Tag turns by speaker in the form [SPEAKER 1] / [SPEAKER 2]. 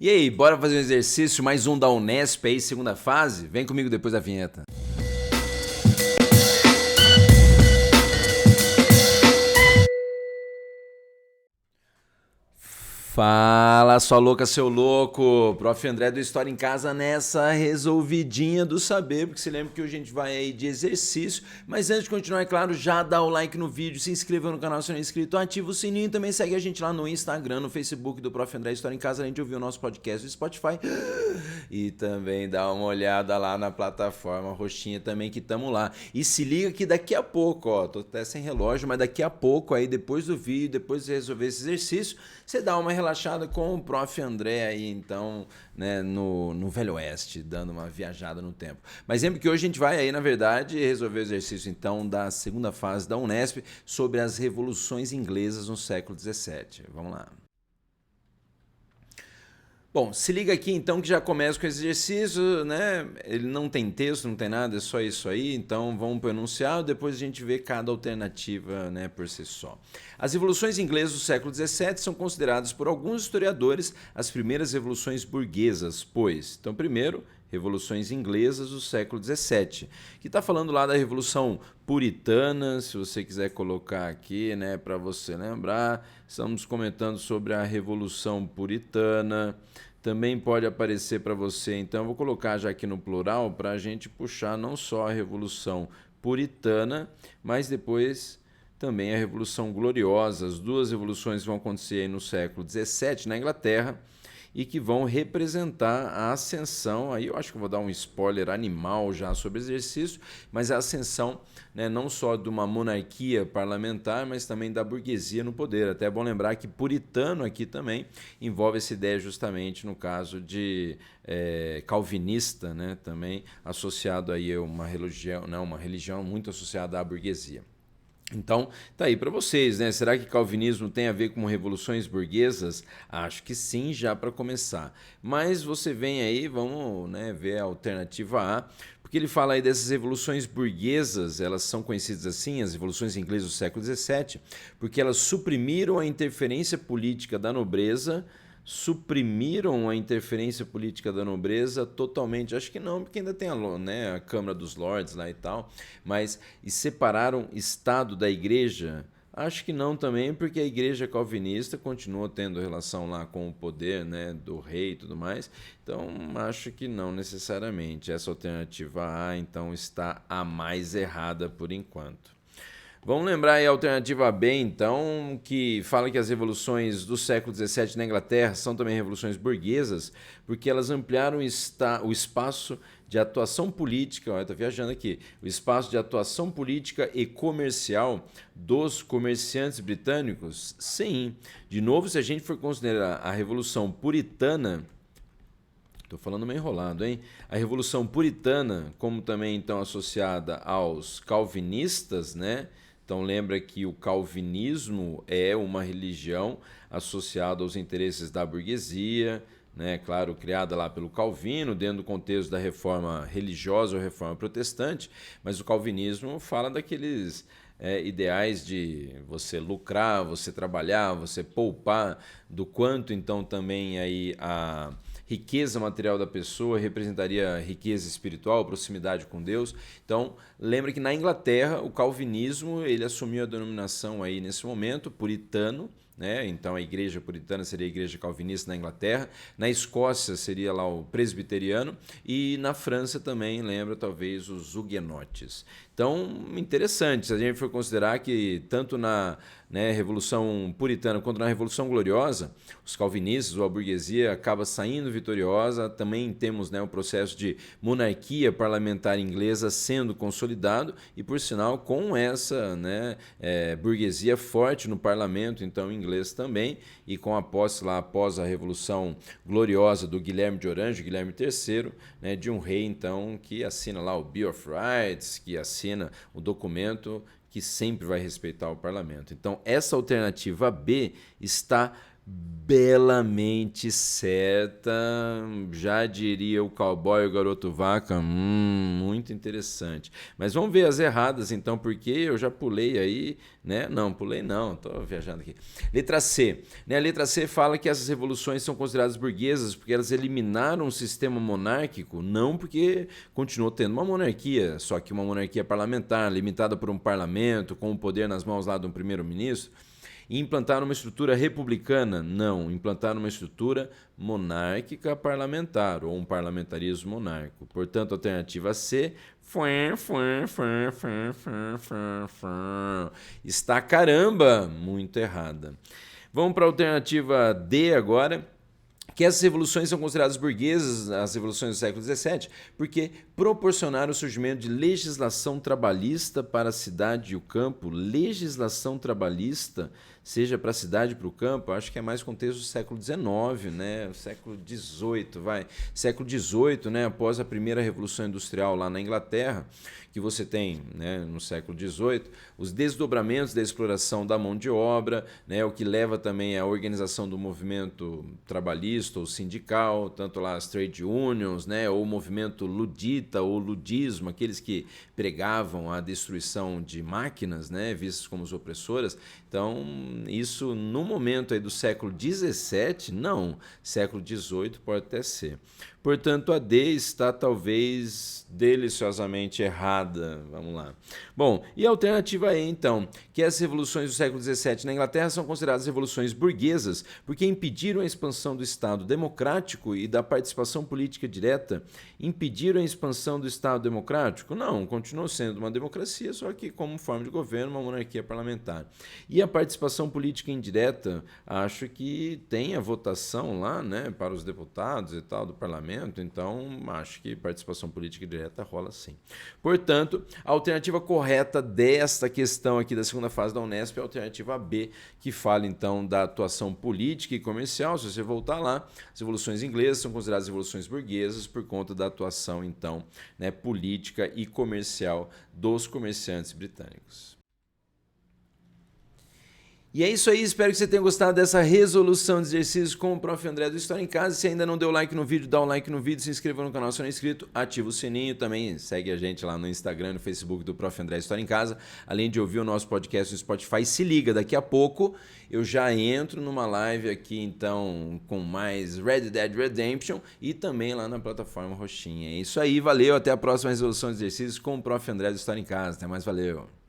[SPEAKER 1] E aí, bora fazer um exercício, mais um da Unesp aí, segunda fase? Vem comigo depois da vinheta. Fala, sua louca, seu louco! Prof. André do História em Casa nessa resolvidinha do saber, porque você lembra que hoje a gente vai aí de exercício, mas antes de continuar, é claro, já dá o like no vídeo, se inscreva no canal se não é inscrito, ativa o sininho e também segue a gente lá no Instagram, no Facebook do Prof. André História em Casa, além de ouvir o nosso podcast do Spotify e também dá uma olhada lá na plataforma roxinha também que estamos lá. E se liga que daqui a pouco, ó, tô até sem relógio, mas daqui a pouco aí, depois do vídeo, depois de resolver esse exercício, você dá uma relaxada com o Prof. André aí, então, né, no Velho Oeste, dando uma viajada no tempo. Mas lembra que hoje a gente vai aí, na verdade, resolver o exercício, então, da segunda fase da Unesp sobre as revoluções inglesas no século XVII. Vamos lá. Bom, se liga aqui então que já começa com esse exercício, né? Ele não tem texto, não tem nada, é só isso aí. Então vamos para o enunciado, depois a gente vê cada alternativa, né, por si só. As revoluções inglesas do século XVII são consideradas por alguns historiadores as primeiras revoluções burguesas, pois, então primeiro, revoluções inglesas do século XVII, que está falando lá da Revolução Puritana, se você quiser colocar aqui, né, para você lembrar, estamos comentando sobre a Revolução Puritana. Também pode aparecer para você, então eu vou colocar já aqui no plural para a gente puxar não só a Revolução Puritana, mas depois também a Revolução Gloriosa. As duas revoluções vão acontecer aí no século XVII na Inglaterra e que vão representar a ascensão, aí eu acho que eu vou dar um spoiler animal já sobre o exercício, mas a ascensão, né, não só de uma monarquia parlamentar, mas também da burguesia no poder. Até é bom lembrar que puritano aqui também envolve essa ideia justamente no caso de calvinista, né, também associado aí a uma religião muito associada à burguesia. Então, tá aí para vocês, né? Será que calvinismo tem a ver com revoluções burguesas? Acho que sim, já para começar. Mas você vem aí, vamos, né, ver a alternativa A, porque ele fala aí dessas revoluções burguesas, elas são conhecidas assim, as revoluções inglesas do século XVII, porque elas suprimiram a interferência política da nobreza, suprimiram a interferência política da nobreza totalmente. Acho que não, porque ainda tem a Câmara dos Lords lá e tal, mas e separaram Estado da Igreja? Acho que não também, porque a Igreja calvinista continua tendo relação lá com o poder, né, do rei e tudo mais. Então, acho que não necessariamente. Essa alternativa A, então, está a mais errada por enquanto. Vamos lembrar aí a alternativa B, então, que fala que as revoluções do século XVII na Inglaterra são também revoluções burguesas, porque elas ampliaram o espaço de atuação política, olha, estou viajando aqui, o espaço de atuação política e comercial dos comerciantes britânicos? Sim. De novo, se a gente for considerar a Revolução Puritana, estou falando meio enrolado, hein? A Revolução Puritana, como também então associada aos calvinistas, né? Então lembra que o calvinismo é uma religião associada aos interesses da burguesia, né? Claro, criada lá pelo Calvino, dentro do contexto da reforma religiosa ou reforma protestante, mas o calvinismo fala daqueles ideais de você lucrar, você trabalhar, você poupar, do quanto então também aí a riqueza material da pessoa representaria riqueza espiritual, proximidade com Deus. Então, lembra que na Inglaterra o calvinismo ele assumiu a denominação aí nesse momento puritano, né? Então a igreja puritana seria a igreja calvinista na Inglaterra, na Escócia seria lá o presbiteriano e na França também lembra talvez os huguenotes. Então, interessante, se a gente for considerar que tanto na Revolução Puritana quanto na Revolução Gloriosa, os calvinistas ou a burguesia acaba saindo vitoriosa, também temos, né, o processo de monarquia parlamentar inglesa sendo consolidado e, por sinal, com essa, né, burguesia forte no parlamento, então inglês também, e com a posse lá após a Revolução Gloriosa do Guilherme de Orange, Guilherme III, né, de um rei então que assina lá o Bill of Rights, que assina o documento que sempre vai respeitar o parlamento. Então, essa alternativa B está belamente certa, já diria o cowboy, o garoto vaca, muito interessante. Mas vamos ver as erradas então, porque eu já pulei aí, né? Não, pulei não, tô viajando aqui. Letra C, né? A letra C fala que essas revoluções são consideradas burguesas porque elas eliminaram o sistema monárquico, não porque continuou tendo uma monarquia, só que uma monarquia parlamentar, limitada por um parlamento, com o poder nas mãos lá de um primeiro-ministro. E implantaram uma estrutura republicana? Não, implantaram uma estrutura monárquica parlamentar, ou um parlamentarismo monárquico. Portanto, a alternativa C está caramba muito errada. Vamos para a alternativa D agora. Que essas revoluções são consideradas burguesas, as revoluções do século XVII, porque proporcionaram o surgimento de legislação trabalhista para a cidade e o campo. Legislação trabalhista, seja para a cidade e para o campo, acho que é mais contexto do século XIX, né? Século XVIII, vai. Século XVIII, né? Após a primeira Revolução Industrial lá na Inglaterra, que você tem, né, no século XVIII, os desdobramentos da exploração da mão de obra, né, o que leva também à organização do movimento trabalhista ou sindical, tanto lá as trade unions, né, ou o movimento ludita ou ludismo, aqueles que pregavam a destruição de máquinas, né, vistas como as opressoras. Então, isso no momento aí do século XVII, não, século XVIII pode até ser. Portanto, a D está talvez deliciosamente errada. Vamos lá. Bom, e a alternativa E, então, que as revoluções do século XVII na Inglaterra são consideradas revoluções burguesas porque impediram a expansão do Estado democrático e da participação política direta. Impediram a expansão do Estado democrático? Não, continuou sendo uma democracia, só que como forma de governo, uma monarquia parlamentar. E a participação política indireta, acho que tem a votação lá, né, para os deputados e tal do parlamento. Então, acho que participação política direta rola sim. Portanto, a alternativa correta desta questão aqui da segunda fase da Unesp é a alternativa B, que fala então da atuação política e comercial. Se você voltar lá, as revoluções inglesas são consideradas revoluções burguesas por conta da atuação então, né, política e comercial dos comerciantes britânicos. E é isso aí, espero que você tenha gostado dessa resolução de exercícios com o Prof. André do História em Casa. Se ainda não deu like no vídeo, dá um like no vídeo, se inscreva no canal se não é inscrito, ativa o sininho, também segue a gente lá no Instagram, no Facebook do Prof. André História em Casa. Além de ouvir o nosso podcast no Spotify, se liga, daqui a pouco eu já entro numa live aqui então com mais Red Dead Redemption e também lá na plataforma roxinha. É isso aí, valeu, até a próxima resolução de exercícios com o Prof. André do História em Casa. Até mais, valeu!